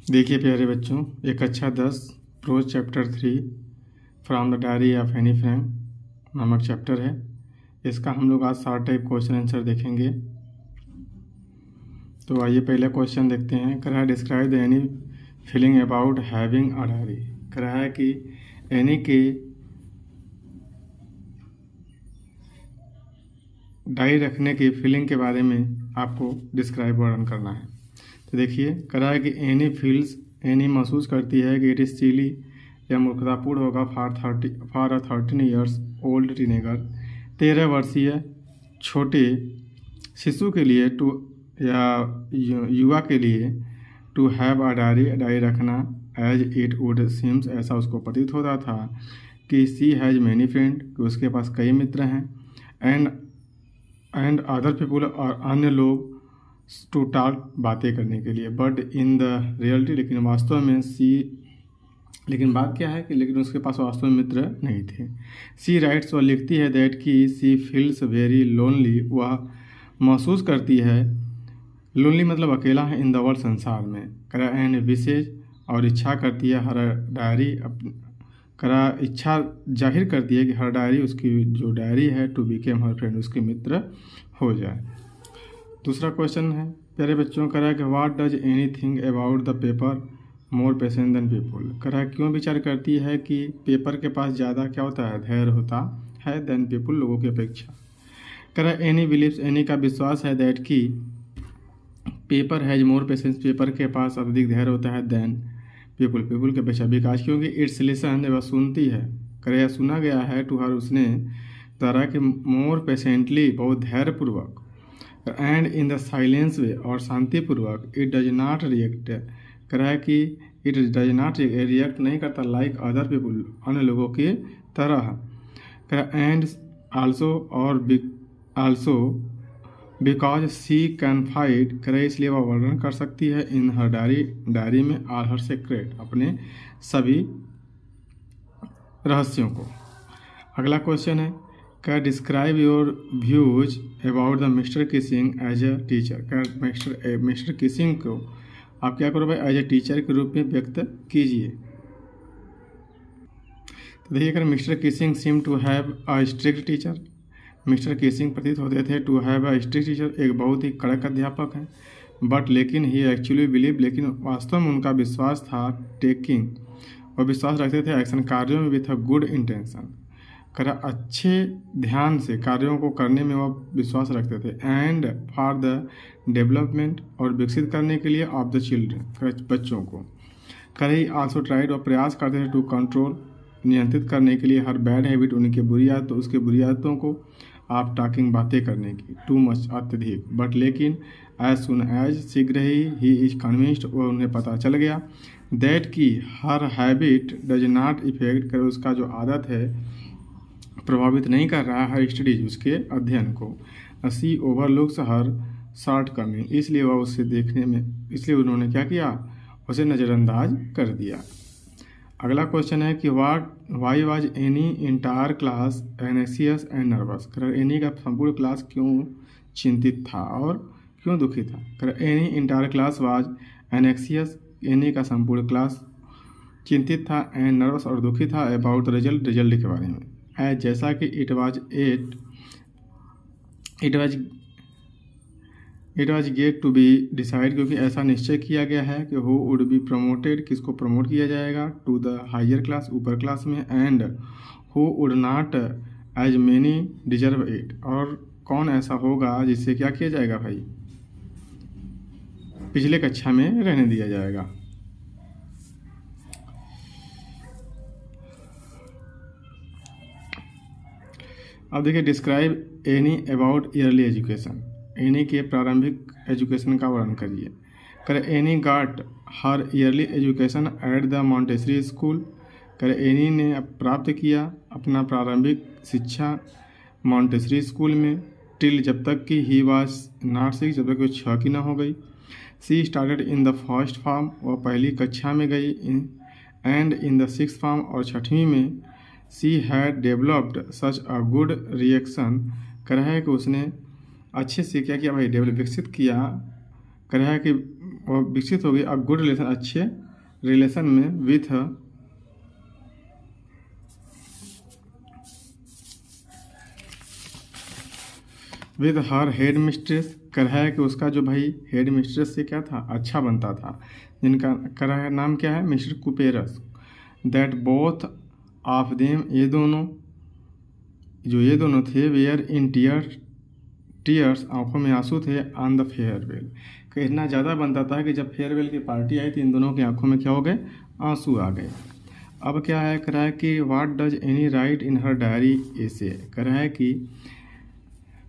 देखिए प्यारे बच्चों, एक अच्छा 10 prose chapter 3 from the diary of Anne Frank नामक चैप्टर है। इसका हम लोग आज 7 टाइप क्वेश्चन आंसर देखेंगे। तो आइए पहले क्वेश्चन देखते हैं। कह रहा है describe the any feeling about having a diary. कह रहा है कि एनी के डायरी रखने की फीलिंग के बारे में आपको डिस्क्राइब वर्णन करना है। तो देखिए, कह रहा है कि एनी फील्स, एनी महसूस करती है कि इट इज़ सिली या मूर्खतापूर्ण होगा फॉर अ 13 ईयर्स ओल्ड टीनेगर, 13 वर्षीय छोटे शिशु के लिए टू या युवा के लिए टू हैव अ डायरी रखना एज इट वुड सीम्स, ऐसा उसको प्रतीत होता था कि सी हैज़ मैनी फ्रेंड, कि उसके पास कई मित्र हैं, एंड अदर पीपुल और अन्य लोग टू टॉक, बातें करने के लिए। बट इन द रियलिटी, लेकिन वास्तव में लेकिन बात क्या है कि लेकिन उसके पास वास्तव में मित्र नहीं थे। सी राइट्स, और लिखती है दैट कि सी फील्स वेरी लोनली, वह महसूस करती है, लोनली मतलब अकेला है, इन द वर्ल्ड, संसार में। करा एंड विशेष, और इच्छा करती है हर डायरी करा इच्छा जाहिर करती है कि हर डायरी, उसकी जो डायरी है, टू बिकेम हर फ्रेंड, उसके मित्र हो जाए। दूसरा क्वेश्चन है प्यारे बच्चों, करा कि what does Anne think about the paper more patient than people. करा क्यों विचार करती है कि पेपर के पास ज़्यादा क्या होता है, धैर्य होता है, देन पीपुल, लोगों की अपेक्षा। करा एनी बिलीव्स, एनी का विश्वास है दैट कि paper has more patience, paper के पास अधिक धैर्य होता है, देन पीपुल के अपेक्षा। विकास क्योंकि इट्स लिसन, वह सुनती है, करे सुना गया है, टू हर, उसने तरह के मोर पेशेंटली, बहुत धैर्यपूर्वक, एंड इन द साइलेंस वे, और शांतिपूर्वक, इट डज नॉट रिएक्ट, करा कि इट डज नॉट रिएक्ट, नहीं करता, लाइक अदर पीपुल, अन्य लोगों की तरह। करा एंड आल्सो, और also because she can fight, करे इसलिए वह वर्णन कर सकती है, इन हर डायरी में, ऑल हर सीक्रेट, अपने सभी रहस्यों को। अगला क्वेश्चन है, क्या describe your views about the Mr Keesing as a teacher. क्या मिस्टर किसिंग को आप क्या करो भाई, एज अ टीचर के रूप में व्यक्त कीजिए। तो देखिए, अगर Mr Keesing seem to have a strict teacher, Mr Keesing प्रतीत होते थे to have a strict teacher, एक बहुत ही कड़क अध्यापक हैं। बट लेकिन ही एक्चुअली बिलीव, लेकिन वास्तव में उनका विश्वास था, टेकिंग, और विश्वास रखते थे एक्शन, कार्यों में, विथ अ गुड इंटेंशन, करा अच्छे ध्यान से कार्यों को करने में वह विश्वास रखते थे, एंड फॉर द डेवलपमेंट, और विकसित करने के लिए, ऑफ द चिल्ड्रन, बच्चों को। कई आल्सो ट्राइड, और प्रयास करते थे, टू कंट्रोल, नियंत्रित करने के लिए, हर बैड हैबिट, उनके बुरी आदतों, उसके बुरी आदतों को, आप टॉकिंग, बातें करने की, टू मच, अत्यधिक। बट लेकिन एज सुन एज, शीघ्र ही इज कन्विंस्ड, और उन्हें पता चल गया, दैट की हर हैबिट डज नॉट इफेक्ट, कर उसका जो आदत है प्रभावित नहीं कर रहा है, हर स्टडीज, उसके अध्ययन को, सी ओवरलुक्स हर शॉर्ट कमिंग, इसलिए वह उसे देखने में, इसलिए उन्होंने क्या किया, उसे नज़रअंदाज कर दिया। अगला क्वेश्चन है कि Y was any entire class एनेक्सियस and nervous. Any का संपूर्ण क्लास क्यों चिंतित था और क्यों दुखी था। Any entire class was एनेक्सियस, any का संपूर्ण क्लास चिंतित था, एंड नर्वस, और दुखी था, अबाउट रिजल्ट के बारे में, एज जैसा कि it was get to be decide, क्योंकि ऐसा निश्चय किया गया है कि हु वुड बी प्रमोटेड, किसको प्रमोट किया जाएगा, टू द हायर क्लास, ऊपर क्लास में, and who would not as many deserve it, और कौन ऐसा होगा जिससे क्या किया जाएगा भाई, पिछले कक्षा में रहने दिया जाएगा। अब देखिए, describe any about yearly education, any के प्रारंभिक एजुकेशन का वर्णन करिए। करे any got her yearly education at the Montessori school. करे एनी ने प्राप्त किया अपना प्रारंभिक शिक्षा मॉन्टेसरी स्कूल में, टिल, जब तक कि ही वाज नॉट 6, जब तक वो 6 की ना हो गई। She started in the first form, वह पहली कक्षा में गई, and in the 6th form, और 6वीं में। She had developed such a good reaction, कह रहा है कि उसने अच्छे से क्या किया भाई, डेवलप, विकसित किया, कह रहा है कि वो विकसित हो गई अ गुड रिलेशन, अच्छे रिलेशन में विद हर हेड मिस्ट्रेस। कर है कि उसका जो भाई हेड मिस्ट्रेस से क्या था, अच्छा बनता था, जिनका कर है नाम क्या है, mister Kupers. That both of them, ये दोनों थे, वेयर इन टीयर्स, आंखों में आंसू थे, ऑन द फेयरवेल, कि इतना ज़्यादा बनता था कि जब फेयरवेल की पार्टी आई तो इन दोनों की आंखों में क्या हो गए, आंसू आ गए। अब क्या है, कह रहा है कि what does Anne write in her diary essay, कह रहा है कि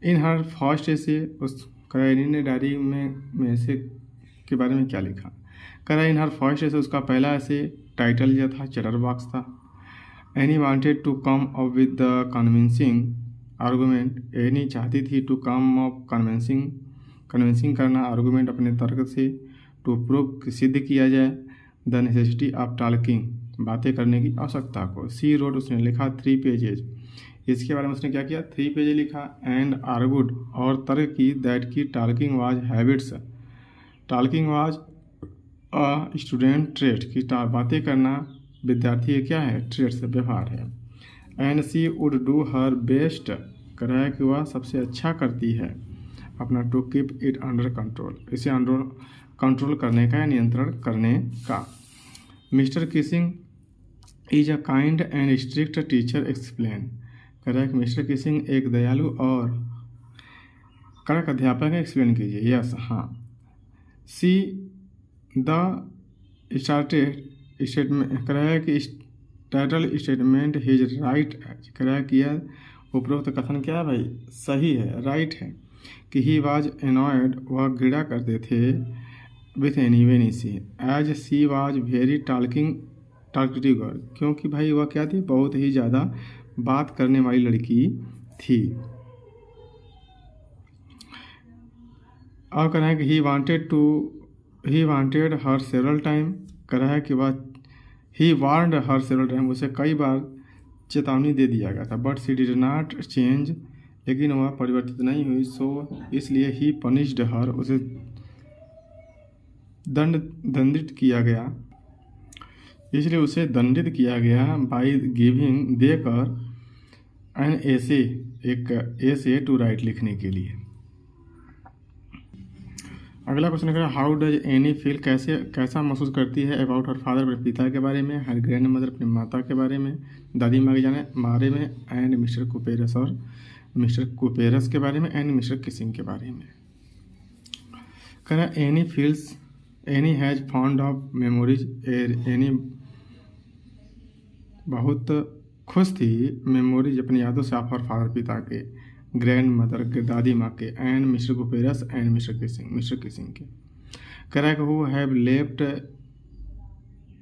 इन हर फर्स्ट एसे, उस एनी ने डायरी में ऐसे के बारे में क्या लिखा। कह रहा है इन हर फर्स्ट एसे, उसका पहला ऐसे टाइटल जो था चटर बॉक्स था। Anne wanted to come up with the convincing argument, Anne चाहती थी टू कम अप कन्विंसिंग करना, आर्गूमेंट अपने तर्क से, टू प्रूव सिद्ध किया जाए, द नेसेसिटी ऑफ टॉकिंग, बातें करने की आवश्यकता को। सी रोड, उसने लिखा 3 पेजेज, इसके बारे में उसने क्या किया, 3 पेज लिखा। एंड आर्गुड, और तर्क की, दैट की talking was habits, talking was a student trait, की बातें करना विद्यार्थी का क्या है, ट्रेट से व्यवहार है। And she would do her best, कर रहा है कि वह सबसे अच्छा करती है अपना, to keep it under control, इसे कंट्रोल करने का या नियंत्रण करने का। Mr Keesing is a kind and strict teacher explain, कर रहा है कि मिस्टर किसिंग एक दयालु और कड़क अध्यापक है, एक्सप्लेन कीजिए। यस, हाँ। सी द स्टेटमेंट, कर रहा है कि टाइटल स्टेटमेंट हिज राइट, कह रहा है कि यह उपरोक्त कथन क्या है भाई, सही है, राइट है, कि ही वाज एनॉयड, वह घृणा करते थे, with Anne she, as she was very talkative girl, क्योंकि भाई वह क्या थी, बहुत ही ज़्यादा बात करने वाली लड़की थी। और कह रहा है कि he wanted her several time, कह रहा है कि वह he warned her several time, उसे कई बार चेतावनी दे दिया गया था, but she did not change, लेकिन वह परिवर्तित नहीं हुई, सो इसलिए ही पनिश्ड हर, उसे दंडित किया गया, इसलिए उसे दंडित किया गया, बाय गिविंग, देकर, एन एसे, एक एसे टू राइट, लिखने के लिए। अगला क्वेश्चन है, हाउ डज एनी फील, कैसा महसूस करती है, अबाउट हर फादर, अपने पिता के बारे में, हर ग्रैंड मदर, अपनी माता के बारे में, दादी माँ के बारे में, एंड मिस्टर कुपेरस, और मिस्टर कुपेरस के बारे में, एंड मिस्टर किसिंग के बारे में। कह रहा any has fond of memories, any बहुत खुश थी, मेमोरीज अपनी यादों से, ऑफ हर फादर, पिता के, ग्रैंड मदर के, दादी माँ के, and mister Kupers, and mister Keesing के। कह रहा है कि who have left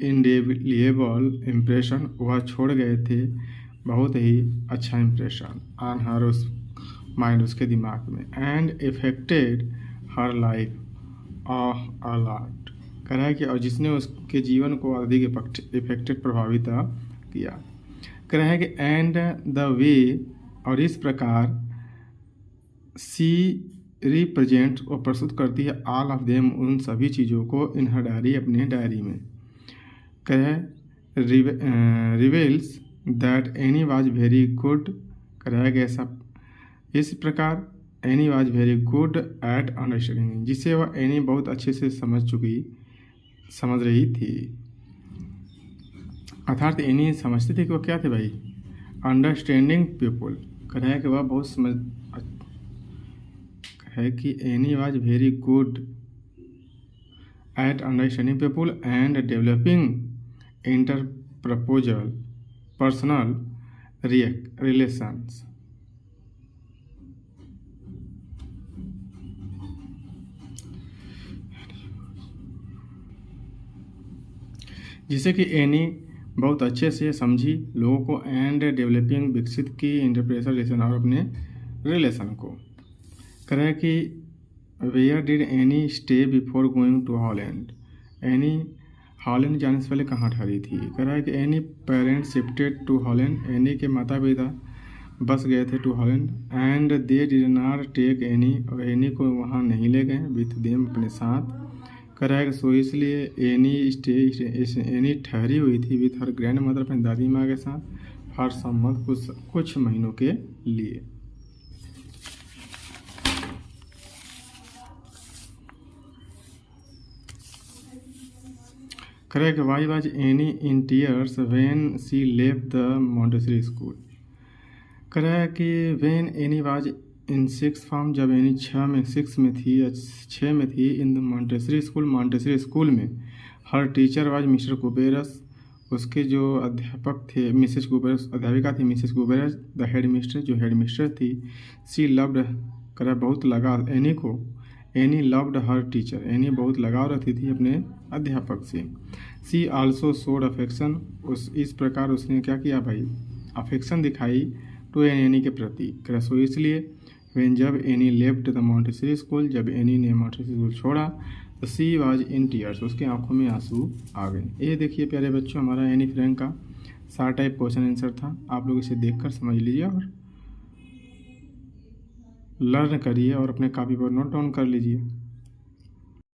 indelible impression, वह छोड़ गए थे बहुत ही अच्छा इम्प्रेशन, ऑन हर, उस माइंड, उसके दिमाग में, and affected her life a lot, कह रहा है कि और जिसने उसके जीवन को अधिक इफेक्टेड, प्रभावित किया। कह रहा है कि एंड द वे, और इस प्रकार, सी रिप्रेजेंट, और प्रस्तुत करती है, ऑल ऑफ देम, उन सभी चीज़ों को, इन हर डायरी, अपने डायरी में। कह reveals that any was very good, कह रहा है कि ऐसा, इस प्रकार, any was very good at understanding, जिसे वह एनी बहुत अच्छे से समझ रही थी, अर्थात एनी समझती थी कि वह क्या थे भाई, अंडरस्टैंडिंग पीपल, कह रहा है कि वह बहुत है कि Anne was very good at understanding people and developing interpersonal personal relations. जिसे कि एनी बहुत अच्छे से समझी लोगों को, एंड डेवलपिंग, विकसित की, इंटरप्रेशनल रिलेशन, और अपने रिलेशन को। कह रहा है कि where did Anne stay before going to Holland, Anne Holland जाने से पहले कहाँ ठहरी थी। कह रहा है कि Anne parents shifted to Holland, Anne के माता पिता बस गए थे to Holland, and they did not take Anne, और एनी को वहाँ नहीं ले गए, विथ देम, अपने साथ, करेक्ट। सो इसलिए एनी ठहरी हुई थी विथ हर ग्रैंड मदर, अपनी दादी माँ के साथ, फॉर सम मंथ, कुछ महीनों के लिए। Correct. Why was Anne in tears when she left the Montessori school. Correct कि when Anne was in six form, जब एनी सिक्स में थी या 6 में थी, इन द मॉन्टेसरी स्कूल में, हर टीचर वाज मिस्टर कुबेरस, उसके जो अध्यापक थे मिसेज कुबेरस, अध्यापिका थी मिसेज कुबेरस, द हेड मिस्टर, जो हेड मिस्टर थी, सी लव्ड, करे बहुत लगा एनी को, any loved her teacher, any बहुत लगाव रखती थी अपने अध्यापक से। सी आल्सो शोड अफेक्शन, इस प्रकार उसने क्या किया भाई, अफेक्शन दिखाई टू एनी के प्रति। सो इसलिए व्हेन, जब any left the Montessori school, जब एनी ने मॉन्टेसरी स्कूल छोड़ा, तो सी वाज इन टीयर्स, उसके आंखों में आंसू आ गए। ये देखिए प्यारे बच्चों, हमारा एनी फ्रैंक का शार्ट टाइप क्वेश्चन आंसर था। आप लोग इसे देखकर समझ लीजिए और लर्न करिए और अपने कॉपी पर नोट डाउन कर लीजिए।